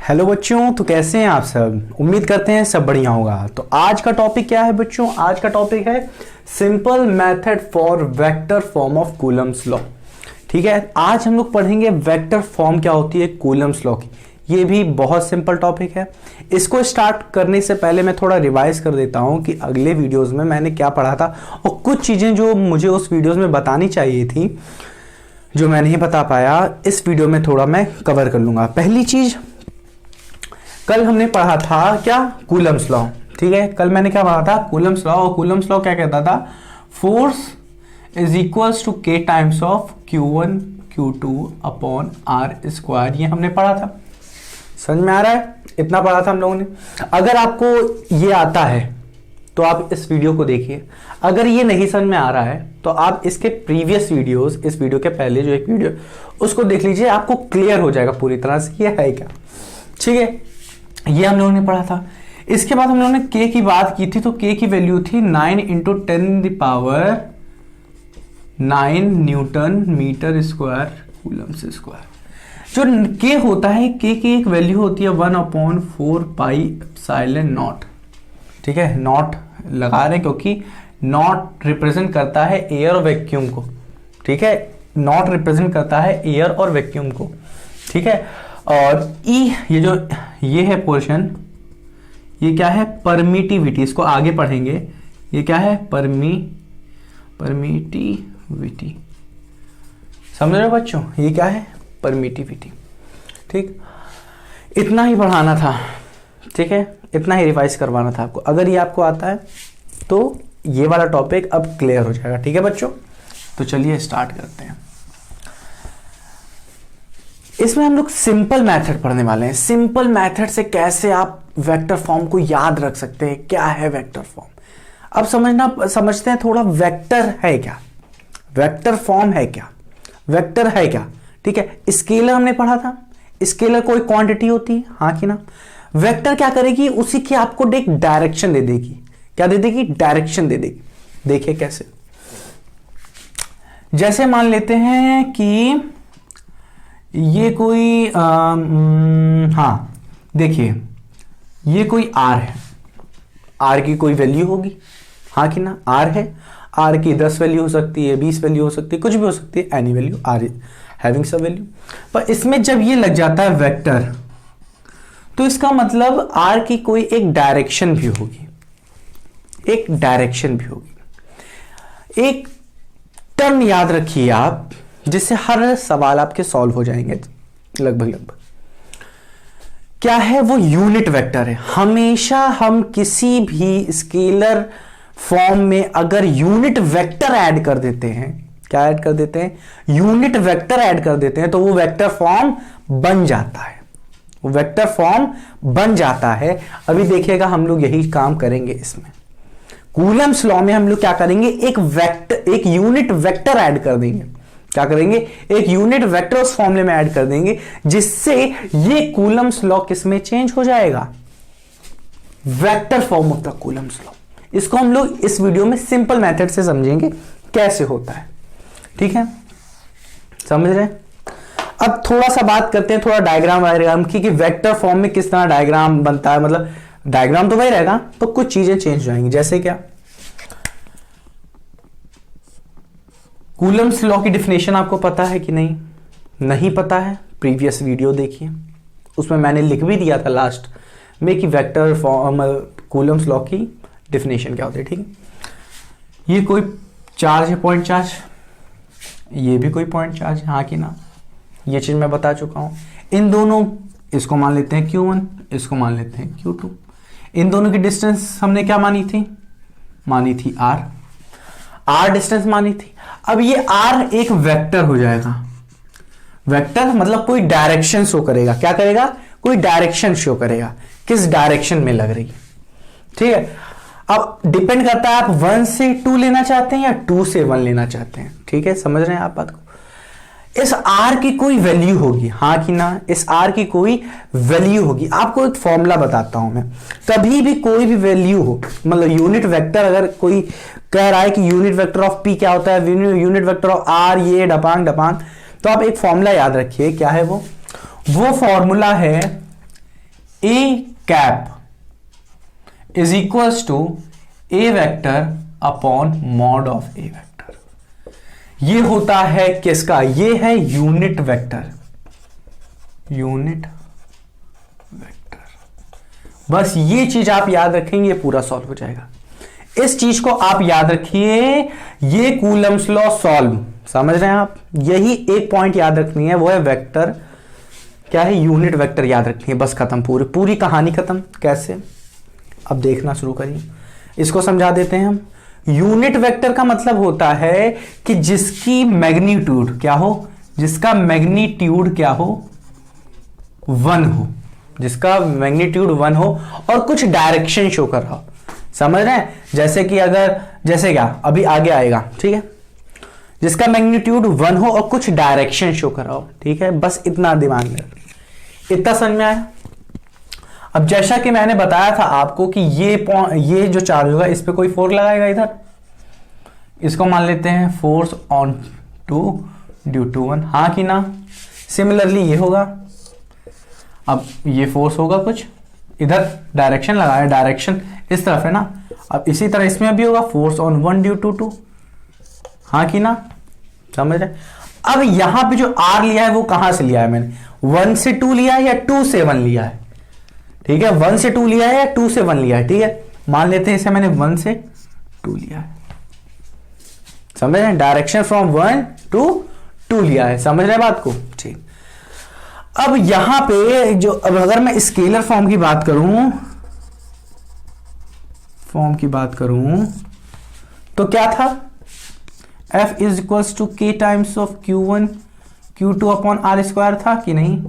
Hello बच्चों, तो कैसे हैं आप सब। उम्मीद करते हैं सब बढ़िया होगा। तो आज का टॉपिक क्या है बच्चों? आज का टॉपिक है simple method for vector form of Coulomb's law. ठीक है, आज हम लोग पढ़ेंगे वेक्टर फॉर्म क्या होती है कूलम्स लॉ की। ये भी बहुत सिंपल टॉपिक है। इसको स्टार्ट करने से पहले मैं थोड़ा रिवाइज कर देता हूं कि अगले वीडियोस में मैंने क्या पढ़ा था और कुछ चीजें जो मुझे उस वीडियोस में बतानी चाहिए थी जो मैं नहीं बता पाया, इस वीडियो में थोड़ा मैं कवर कर लूंगा। पहली चीज, कल हमने पढ़ा था क्या? Coulomb's law. ठीक है, कल मैंने क्या पढ़ा था? Coulomb's law. और कूलम्स लॉ क्या कहता था? Force is equals to k times of Q1 Q2 upon R square. ये हमने पढ़ा था। समझ में आ रहा है? इतना पढ़ा था हम लोगों ने। अगर आपको ये आता है तो आप इस वीडियो को देखिए। अगर ये नहीं समझ में आ रहा है तो आप इसके प्रीवियस वीडियोस, इस वीडियो के पहले जो एक वीडियो उसको देख लीजिए, आपको क्लियर हो जाएगा पूरी तरह से ये है क्या। ठीक है, ये हम लोगों ने पढ़ा था। इसके बाद हम लोगों ने k की बात की थी, तो k की वैल्यू थी 9 × 10⁹ newton metre square coulombs square. जो k होता है, k की एक वैल्यू होती है 1/4πε0। ठीक है, नॉट लगा रहे क्योंकि नॉट रिप्रेजेंट करता है एयर और वैक्यूम को। ठीक है, नॉट रिप्रेजेंट करता है एयर और वैक्यूम को। ठीक है, और ई ये है पोर्शन, ये क्या है? परमिटिविटी। इसको आगे पढ़ेंगे। ये क्या है? परमिटिविटी। समझ रहे हो बच्चों? ये क्या है? परमिटिविटी। ठीक, इतना ही पढ़ाना था। ठीक है, इतना ही रिवाइज करवाना था आपको। अगर ये आपको आता है तो ये वाला टॉपिक अब क्लियर हो जाएगा। ठीक है बच्चों, तो चलिए स्टार्ट करते हैं। इसमें हम लोग सिंपल मेथड पढ़ने वाले हैं। सिंपल मेथड से कैसे आप वेक्टर फॉर्म को याद रख सकते हैं। क्या है वेक्टर फॉर्म? अब समझते हैं थोड़ा, वेक्टर है क्या, वेक्टर फॉर्म है क्या, वेक्टर है क्या। ठीक है, स्केलर हमने पढ़ा था। स्केलर कोई क्वांटिटी होती है, हाँ कि ना। वेक्टर क्या करेगी? उसी की आपको एक डायरेक्शन दे देगी। क्या दे देगी? डायरेक्शन दे देगी। देखिए कैसे। जैसे मान लेते हैं कि ये कोई हाँ देखिए, ये कोई R है। R की कोई वैल्यू होगी, हाँ कि ना। R है, R की 10 वैल्यू हो सकती है, 20 वैल्यू हो सकती है, कुछ भी हो सकती है, any value, R having some value. पर इसमें जब ये लग जाता है वेक्टर, तो इसका मतलब R की कोई एक डायरेक्शन भी होगी, एक डायरेक्शन भी होगी। एक टर्म याद रखिए आप, जिससे हर सवाल आपके सॉल्व हो जाएंगे लगभग। क्या है वो? यूनिट वेक्टर है। हमेशा हम किसी भी स्केलर फॉर्म में अगर यूनिट वेक्टर ऐड कर देते हैं, क्या ऐड कर देते हैं? यूनिट वेक्टर ऐड कर देते हैं, तो वो वेक्टर फॉर्म बन जाता है। वो वेक्टर फॉर्म बन जाता है। अभी देखिएगा, हम लोग यही काम करेंगे इसमें। कूलम्स लॉ में हम लोग क्या करेंगे? एक यूनिट वेक्टर ऐड कर देंगे। क्या करेंगे? एक यूनिट वेक्टर उस फॉर्मूले में ऐड कर देंगे, जिससे ये कूलम्स लॉ किस में चेंज हो जाएगा? Vector form of the Coulomb's law. इसको हम लोग इस वीडियो में सिंपल मेथड से समझेंगे कैसे होता है। ठीक है, समझ रहे हैं? अब थोड़ा सा बात करते हैं थोड़ा डायग्राम की, कि वेक्टर फॉर्म में किस तरह डायग्राम बनता है। मतलब डायग्राम तो वही रहेगा, तो कुछ चीजें चेंज हो जाएंगी। जैसे क्या? कूलम्स लॉ की डिफिनेशन आपको पता है कि नहीं? नहीं पता है? प्रीवियस वीडियो देखिए, उसमें मैंने लिख भी दिया था लास्ट में कि वेक्टर फॉर्म कूलम्स लॉ की डिफिनेशन क्या होती है। ठीक है, ये कोई चार्ज है, पॉइंट चार्ज, ये भी कोई पॉइंट चार्ज है, हाँ कि ना। ये चीज मैं बता चुका हूं। इन दोनों, इसको मान लेते हैं Q1, इसको मान लेते हैं Q2। इन दोनों की डिस्टेंस हमने क्या मानी थी? मानी थी R डिस्टेंस मानी थी। अब ये R एक वेक्टर हो जाएगा। वेक्टर मतलब कोई डायरेक्शन शो करेगा। क्या करेगा? कोई डायरेक्शन शो करेगा, किस डायरेक्शन में लग रही है। ठीक है, अब डिपेंड करता है आप 1 से 2 लेना चाहते हैं या 2 से 1 लेना चाहते हैं। ठीक है, समझ रहे हैं आप बात को? इस R की कोई वैल्यू होगी, हाँ कि ना। इस R की कोई वैल्यू होगी। आपको एक फॉर्मूला बताता हूं मैं। कभी भी कोई भी वैल्यू हो, मतलब यूनिट वेक्टर, अगर कोई कह रहा है कि यूनिट वेक्टर ऑफ P क्या होता है, यूनिट वेक्टर ऑफ R ये डपांग, तो आप एक फॉर्मूला याद रखिए। क्या है वो? वो फॉर्मूला है A cap is equals to A vector upon mod of A vector. ये होता है किसका? ये है यूनिट वेक्टर, यूनिट वेक्टर। बस ये चीज आप याद रखेंगे, ये पूरा सॉल्व हो जाएगा। इस चीज को आप याद रखिए, ये कूलम्स लॉ सॉल्व, समझ रहे हैं आप? यही एक पॉइंट याद रखनी है, वो है वेक्टर क्या है, यूनिट वेक्टर याद रखनी है। बस खत्म, पूरी कहानी खत्म। कैसे? अब देखना शुरू करिए, इसको समझा देते हैं हम। यूनिट वेक्टर का मतलब होता है कि जिसकी मैग्नीट्यूड क्या हो, जिसका मैग्नीट्यूड क्या हो, 1 हो, जिसका मैग्नीट्यूड 1 हो और कुछ डायरेक्शन शो कर रहा हो। समझ रहे हैं? जैसे कि अगर, जैसे क्या अभी आगे आएगा, ठीक है, जिसका मैग्नीट्यूड 1 हो और कुछ डायरेक्शन शो कर रहा हो, ठीक है। बस इतना दिमाग में, इतना समझ में आया? अब जैसा कि मैंने बताया था आपको कि ये जो चार्ज होगा इस पे कोई फोर्स लगाएगा, इधर इसको मान लेते हैं force on two due to 1, हाँ कि ना? सिमिलरली ये होगा, अब ये फोर्स होगा कुछ, इधर डायरेक्शन लगाया, डायरेक्शन इस तरफ है ना। अब इसी तरह इसमें भी होगा फोर्स ऑन 1 ड्यू टू 2, हाँ कि ना? समझ रहे? अब यहां पे जो आर लिया है वो कहां से लिया है मैंने? 1 से 2 लिया है या 2 से 1 लिया है? ठीक है, 1 से 2 लिया है या 2 से 1 लिया है? ठीक है, मान लेते हैं इसे मैंने 1 से 2 लिया है। समझ रहे? डायरेक्शन फ्रॉम 1 टू 2 लिया है। समझ रहे बात को? ठीक। अब यहां पे जो, अब अगर मैं स्केलर फॉर्म की बात करूं तो क्या था? F is equals to k times of Q1 Q2 upon r square था कि नहीं?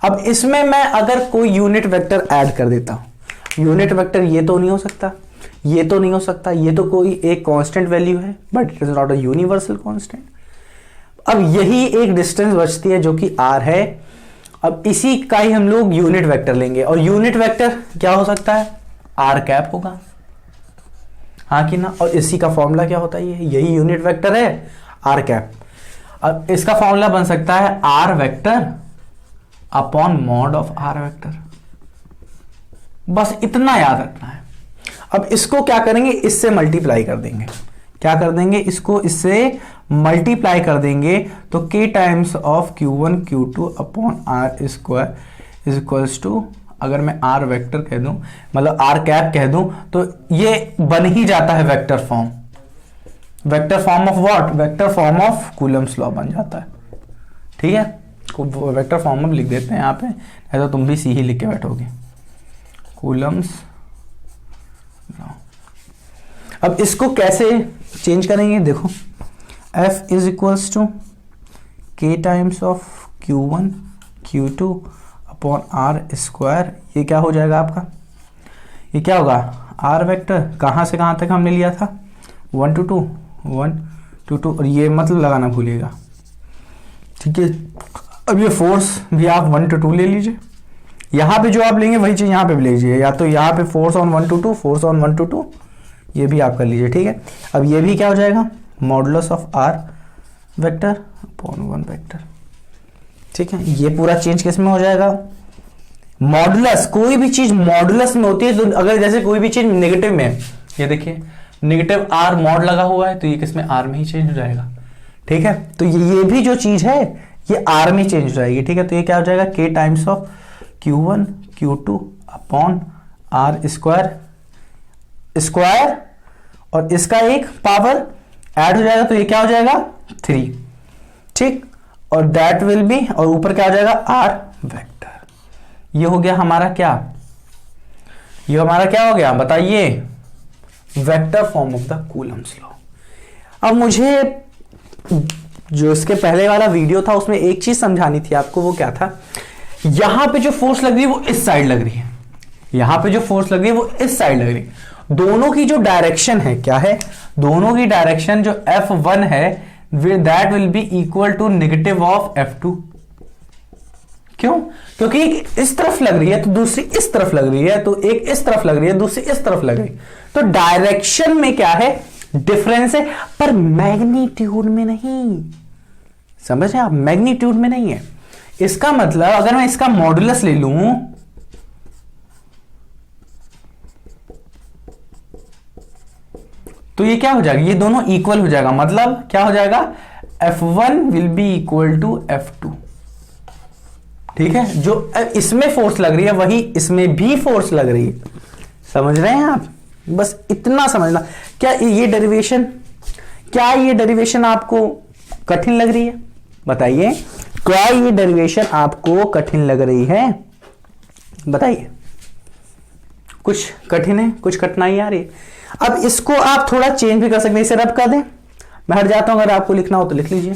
अब इसमें मैं अगर कोई यूनिट वेक्टर ऐड कर देता हूं, यूनिट वेक्टर ये तो नहीं हो सकता, ये तो नहीं हो सकता, ये तो कोई एक कांस्टेंट वैल्यू है, but it is not a universal constant. अब यही एक डिस्टेंस बचती है जो कि r है। अब इसी का ही हम लोग यूनिट वेक्टर लेंगे, और यूनिट वेक्टर क्या हो सकता है? r कैप होगा, हाँ कि ना? और इसी का फॉर्मूला क्या होता है? यही यूनिट वेक्टर है, r कैप। अब इसका फॉर्मूला बन सकता है r vector upon mod of r vector. बस इतना याद रखना है। अब इसको क्या करेंगे? इससे मल्टीप्लाई कर देंगे। क्या कर देंगे? इसको इससे मल्टीप्लाई कर देंगे, तो k times of Q1 Q2 upon r square is equals to, अगर मैं r वेक्टर कह दूं, मतलब r कैप कह दूं, तो ये बन ही जाता है vector form. Vector form of what? Vector form of Coulomb's law बन जाता है। ठीक है, वेक्टर फॉर्म में लिख देते हैं यहाँ पे, नहीं तो तुम भी सी ही लिख के बैठोगे, कूलम्स लॉ। अब इसको कैसे चेंज करेंगे? देखो, F is equals to k times of Q1 Q2 upon r square. ये क्या हो जाएगा आपका? ये क्या होगा? आर वेक्टर कहाँ से कहाँ तक हमने लिया था? 1 to 2 1 to 2, और ये मतलब लगाना भूलिएगा। ठीक है, अब ये फोर्स भी आप 1 to 2 ले लीजिए। यहाँ पे जो आप लेंगे वही चीज़ यहाँ पे भी लीजिए, या तो यहाँ पे force on 1 to 2, force on 1 to 2, ये भी आप कर लीजिए। ठीक है, अब ये भी क्या हो जाएगा? Modulus of r vector upon 1 vector. ठीक है, ये पूरा चेंज किस में हो जाएगा? मॉडुलस, कोई भी चीज मॉडुलस में होती है, तो अगर जैसे कोई भी चीज नेगेटिव में है, ये देखिए नेगेटिव आर मॉड लगा हुआ है, तो ये किसमें? आर में ही चेंज हो जाएगा। ठीक है, तो ये भी जो चीज है ये आर में चेंज हो जाएगी। ठीक है, तो ये क्या हो जाएगा? K times of Q1 Q2 upon r square, और इसका एक पावर ऐड हो जाएगा, तो ये क्या हो जाएगा? 3। ठीक, और दैट विल बी, और ऊपर क्या हो जाएगा? R vector. ये हो गया हमारा क्या? ये हमारा क्या हो गया बताइए? Vector form of the Coulomb's law. अब मुझे जो इसके पहले वाला वीडियो था उसमें एक चीज समझानी थी आपको, वो क्या था? यहां पे जो फोर्स लग रही है वो इस साइड लग रही है, यहां पे जो फोर्स लग रही है वो इस साइड लग रही है। दोनों की जो डायरेक्शन है क्या है? दोनों की डायरेक्शन जो F1 है that will be equal to negative of F2। क्यों? क्योंकि एक इस तरफ लग रही है तो दूसरी इस तरफ लग रही है, तो एक इस तरफ लग रही है दूसरी इस तरफ लग रही है, तो डायरेक्शन में क्या है? डिफरेंस है, पर मैग्नीट्यूड में नहीं। समझ रहे आप? मैग्नीट्यूड में नहीं है। इसका मतलब अगर मैं इसका मॉडुलस ले लूं, तो ये क्या हो जाएगा, ये दोनों इक्वल हो जाएगा, मतलब क्या हो जाएगा, F1 will be equal to F2। ठीक है, जो इसमें फोर्स लग रही है वही इसमें भी फोर्स लग रही है। समझ रहे हैं आप, बस इतना समझना। क्या ये डेरिवेशन आपको कठिन लग रही है, बताइए, क्या ये डेरिवेशन आपको कठिन लग रही है, बताइए। कुछ कठिन है, कुछ कठिनाई आ रही है। अब इसको आप थोड़ा चेंज भी कर सकते हैं, इसे रब कर दें, मैं हट जाता हूं, अगर आपको लिखना हो तो लिख लीजिए।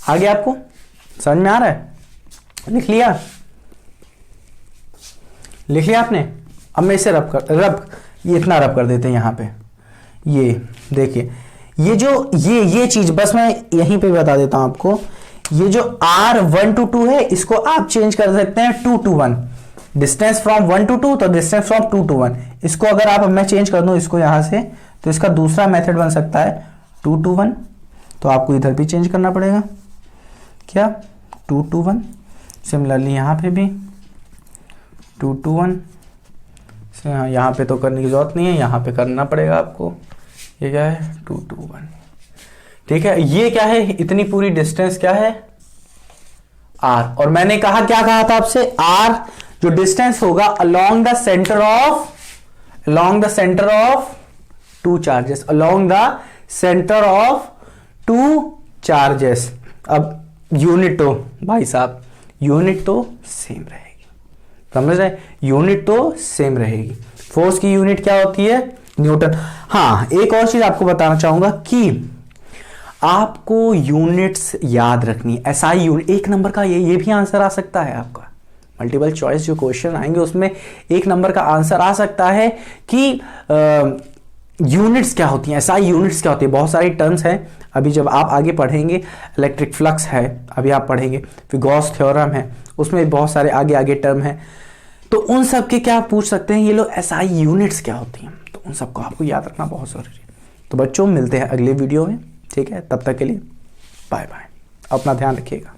आगे आपको समझ में आ रहा है, लिख लिया आपने। अब मैं इसे ये इतना रब कर देते हैं यहां पे। ये देखिए, ये चीज बस मैं यहीं पे बता देता हूं आपको। ये जो R1 to 2 है, इसको आप चेंज कर सकते हैं 2 to 1, डिस्टेंस फ्रॉम 1 to 2 तो डिस्टेंस फ्रॉम 2 to 1। इसको अगर आप मैं चेंज कर दूं इसको यहां से, तो इसका दूसरा मेथड बन सकता है 2 to 1। तो आपको इधर भी चेंज करना पड़ेगा, क्या 2 to 1। सिमिलरली यहां पे भी 2 to 1 से, यहाँ पे तो करने की जरूरत नहीं है, यहाँ पे करना पड़ेगा आपको। ये क्या है, 2 to 1। ठीक है, ये क्या है, इतनी पूरी डिस्टेंस क्या है, R। और मैंने क्या कहा था आपसे, R जो डिस्टेंस होगा along the centre of two charges, along the centre of two charges. अब यूनिट तो भाई साहब, यूनिट तो सेम रहेगी, समझ रहे, यूनिट तो सेम रहेगी। फोर्स की यूनिट क्या होती है, न्यूटन। हाँ, एक और चीज आपको बताना चाहूंगा कि आपको यूनिट्स याद रखनी। एसआई यूनिट, एक नंबर का ये भी आंसर आ सकता है आपका। मल्टीपल चॉइस जो क्वेश्चन आएंगे उसमें एक नंबर का आंसर आ सकता है कि यूनिट्स क्या होती हैं, एसआई यूनिट्स क्या होती है। बहुत सारी टर्म्स हैं, अभी जब आप आगे पढ़ेंगे, इलेक्ट्रिक फ्लक्स है अभी आप पढ़ेंगे, फिर गॉस थ्योरम है, उसमें बहुत सारे आगे टर्म है। तो उन सब के क्या पूछ सकते हैं ये लोग, एसआई यूनिट्स क्या होती हैं, तो उन सबको आपको याद रखना बहुत जरूरी है। तो बच्चों, मिलते हैं अगले वीडियो में, ठीक है, तब तक के लिए बाय बाय, अपना ध्यान रखिएगा।